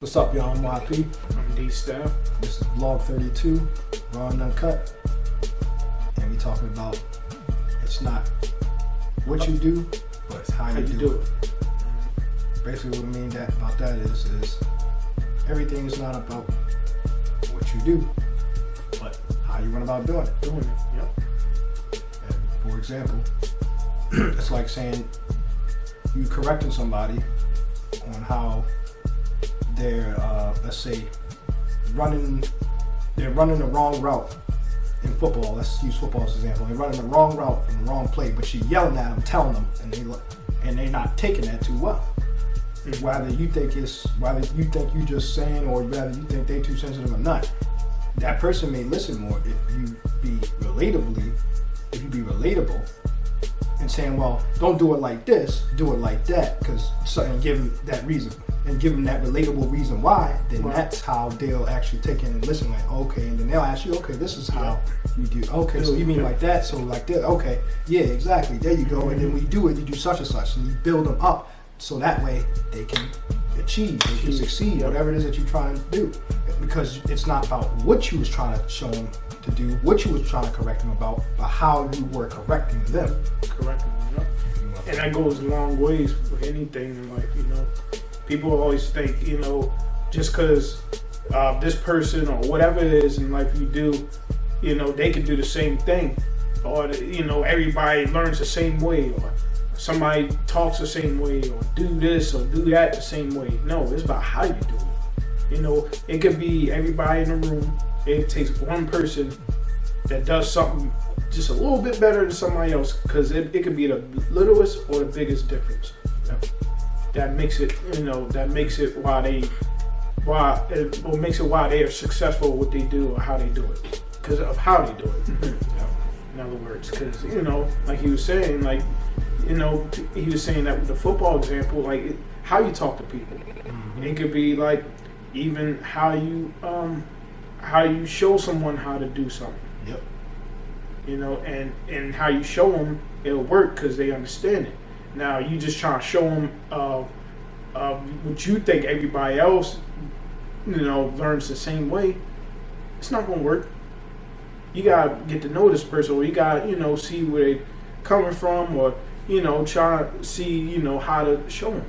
What's up, y'all? I'm YP. I'm D-Staff. This is vlog 32, raw and uncut. And we talking about it's not what you do, but it's how you do it. Basically what I mean about that is everything is not about what you do, but how you went about doing it. Yep. And for example, it's like saying you correcting somebody on how they're let's say they're running the wrong route in football. Let's use football as an example. They're running the wrong route and the wrong play, but you're yelling at them, telling them, and they're not taking that too well. Mm-hmm. Whether you think you just saying, or whether you think they too sensitive or not, that person may listen more if you be relatable and saying, well, don't do it like this, do it like that, and give them that reason. And give them that relatable reason why, then that's how they'll actually take in and listen, like, okay, and then they'll ask you, okay, this is how you do, okay, so you mean like that, so like this, okay, yeah, exactly, there you go, and then when you do it, you do such and such, and you build them up, so that way they can achieve, they can succeed, whatever it is that you're trying to do, because it's not about what you was trying to show them to do, what you was trying to correct them about, but how you were correcting them. And that goes a long ways with anything in life, People always think, just because this person or whatever it is in life you do, they can do the same thing. Or, everybody learns the same way, or somebody talks the same way, or do this or do that the same way. No, it's about how you do it. It could be everybody in the room. It takes one person that does something just a little bit better than somebody else, because it could be the littlest or the biggest difference. That makes it, that makes it why they are successful at what they do or how they do it, because of how they do it. In other words, because like he was saying, he was saying that with the football example, like how you talk to people. Mm-hmm. It could be like even how you show someone how to do something. Yep. And how you show them, it'll work because they understand it. Now you just trying to show them what you think everybody else, learns the same way. It's not gonna work. You gotta get to know this person, or you gotta, see where they coming from, or try to see, how to show them.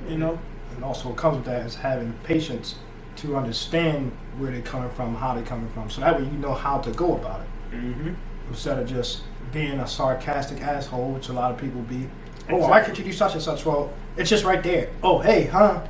And also what comes with that is having patience to understand where they're coming from, how they're coming from, so that way you know how to go about it. Mm-hmm. Instead of just being a sarcastic asshole, which a lot of people be. Exactly. Oh, why can't you do such and such? Well, it's just right there. Oh, hey, hold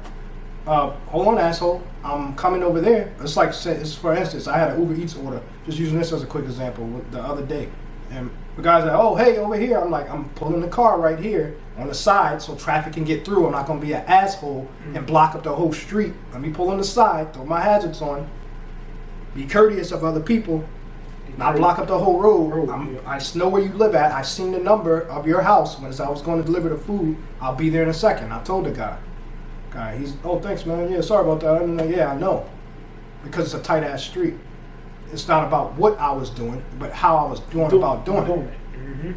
on, asshole. I'm coming over there. It's like, for instance, I had an Uber Eats order, just using this as a quick example, the other day. And the guy's like, oh, hey, over here. I'm like, I'm pulling the car right here on the side so traffic can get through. I'm not going to be an asshole and block up the whole street. Let me pull on the side, throw my hazards on, be courteous of other people, not block up the whole road. I know where you live at. I seen the number of your house when I was going to deliver the food. I'll be there in a second. I told the guy, he's, oh, thanks, man. Yeah, sorry about that. I'm like, yeah, I know. Because it's a tight ass street. It's not about what I was doing, but how I was doing about doing it. Mm-hmm.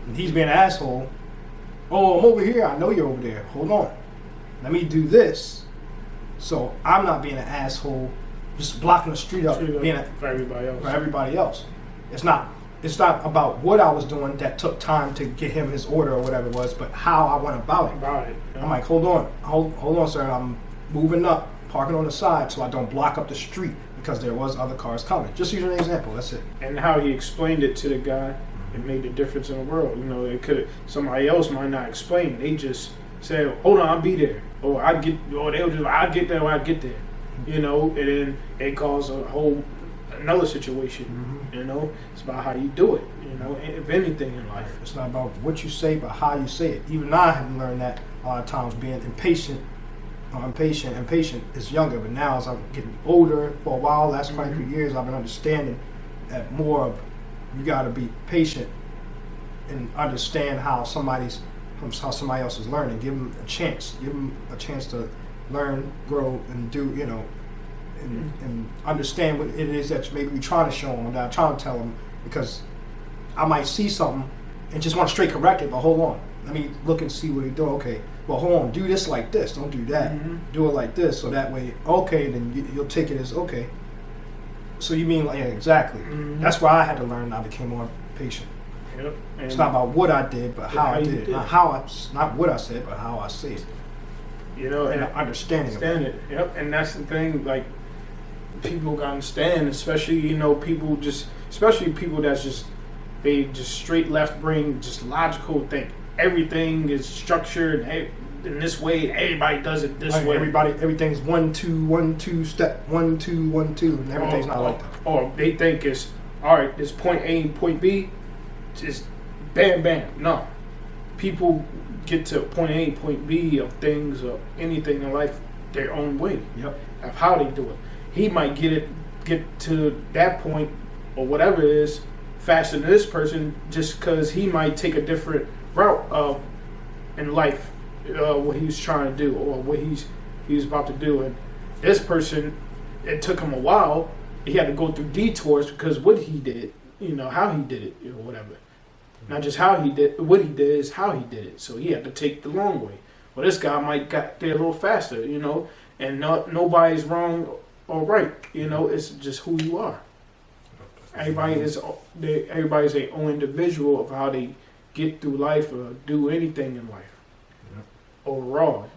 And he's being an asshole. Oh, I'm over here. I know you're over there. Hold on. Let me do this. So I'm not being an asshole, just blocking the street up, for everybody else. It's not about what I was doing that took time to get him his order or whatever it was, but how I went about it. Yeah. I'm like, hold on, sir. I'm moving up, parking on the side so I don't block up the street because there was other cars coming. Just using an example. That's it. And how he explained it to the guy, it made the difference in the world. It could somebody else might not explain. They just say, hold on, I'll be there, or I'll get there when I get there. And then it caused another situation. Mm-hmm. It's about how you do it. If anything in life, it's not about what you say, but how you say it. Even I have learned that a lot of times, being impatient is younger, but now as I'm getting older, for a while, last quite a few years, I've been understanding that more of you got to be patient and understand how somebody else is learning. Give them a chance. Give them a chance to learn, grow, and do, and understand what it is that maybe you're trying to show them, or that I'm trying to tell them, because I might see something and just want to straight correct it, but hold on. let me look and see what he do. Okay, well, hold on, do this like this. Don't do that. Do it like this, so that way, okay, then you'll take it as okay. So you mean like exactly? That's why I had to learn. I became more patient. Yep. It's not about what I did, but how I did it. Not what I said, but how I say it. You know, and understanding it. Yep. And that's the thing. Like, people gotta understand, especially people especially people that's just they just straight left brain, just logical. Think everything is structured in this way. Everybody does it this way. Everything's 1 2 1 2 step 1 2 1 2, and everything's not like that. Or they think it's all right. It's point A and point B. Just bam bam. No, people get to point A, point B of things or anything in life their own way. Yep. Of how they do it. He might get to that point or whatever it is faster than this person, just because he might take a different route in life, what he's trying to do or what he's about to do. And this person, it took him a while. He had to go through detours because what he did, how he did it, or whatever. Not just how he did, what he did is how he did it. So he had to take the long way. Well, this guy might got there a little faster, and nobody's wrong or right. It's just who you are. Everybody's their own individual of how they get through life or do anything in life. Yep. Overall,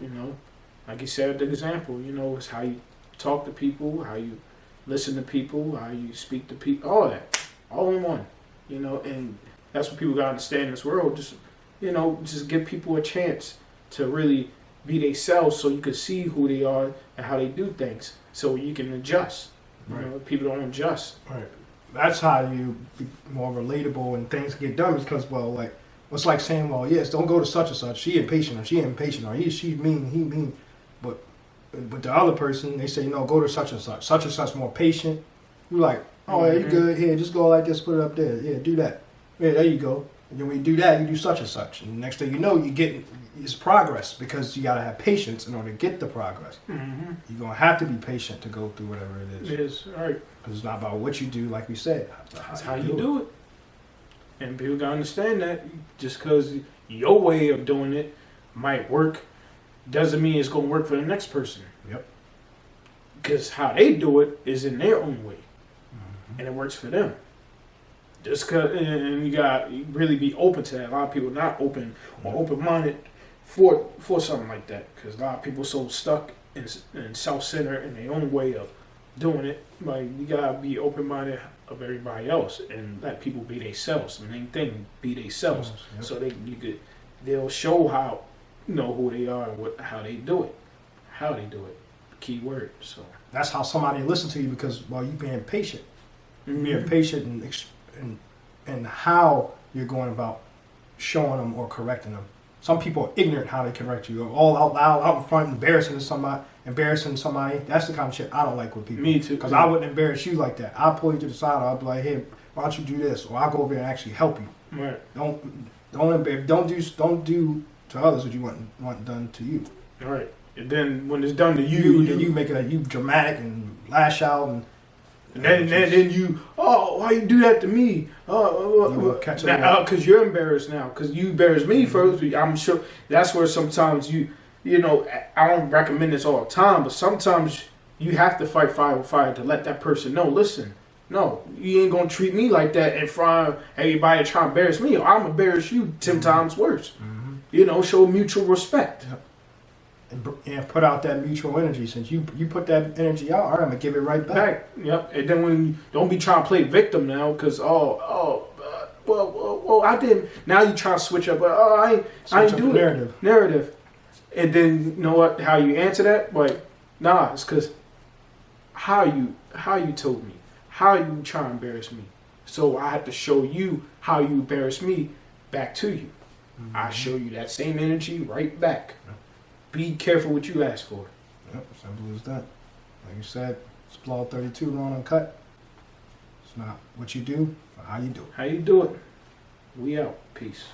like you said, the example, it's how you talk to people, how you listen to people, how you speak to people, all that, all in one, and that's what people gotta understand in this world. Just give people a chance to really be themselves, so you can see who they are and how they do things, so you can adjust. Right. People don't adjust. Right. That's how you be more relatable and things get done. Because it's like saying, well, yes, don't go to such and such. She impatient, or she mean, he mean. But the other person, they say, no, go to such and such. Such and such more patient. You're like, oh, yeah, you good. Here, just go like this, put it up there. Yeah, do that. Yeah, there you go. And then when you do that, you do such and such. And the next thing you know, you get it's progress, because you got to have patience in order to get the progress. Mm-hmm. You're going to have to be patient to go through whatever it is. It is, all right. Because it's not about what you do, like we said. That's how you do it. And people got to understand that just because your way of doing it might work doesn't mean it's going to work for the next person. Yep. Because how they do it is in their own way. Mm-hmm. And it works for them. Just cause, and you got to really be open to that. A lot of people not open or open-minded for something like that. Because a lot of people so stuck in self-centered in their own way of doing it. Like, you got to be open-minded of everybody else and let people be themselves. The main thing, be themselves. Yep. So they'll show how, who they are and how they do it. How they do it. Key word. So that's how somebody listens to you, because you being patient. Mm-hmm. Being patient and how you're going about showing them or correcting them. Some people are ignorant how they correct you. All out loud, out in front, embarrassing somebody. That's the kind of shit I don't like with people. Me too. Because I wouldn't embarrass you like that. I'll pull you to the side. I'll be like, hey, why don't you do this? Or I'll go over there and actually help you. Right. Don't do to others what you want done to you. All right. And then when it's done to you, then you make it you dramatic and lash out and then you, why you do that to me? Because you're embarrassed now. Because you embarrassed me first. I'm sure that's where sometimes I don't recommend this all the time, but sometimes you have to fight fire with fire to let that person know, listen, no, you ain't going to treat me like that in front of everybody trying to embarrass me, or I'm going to embarrass you 10 times worse. Mm-hmm. Show mutual respect. Yep. And put out that mutual energy. Since you put that energy out, all right, I'm gonna give it right back. Yep. And then when you don't be trying to play victim now, because well, I didn't. Now you try to switch up. I ain't do it. Narrative. And then you know what? How you answer that? Like, nah, it's because how you told me, how you try to embarrass me. So I have to show you how you embarrass me back to you. Mm-hmm. I show you that same energy right back. Yep. Be careful what you ask for. Yep, simple as that. Like you said, it's Law 32, Raw Uncut. It's not what you do, but how you do it. How you do it. We out. Peace.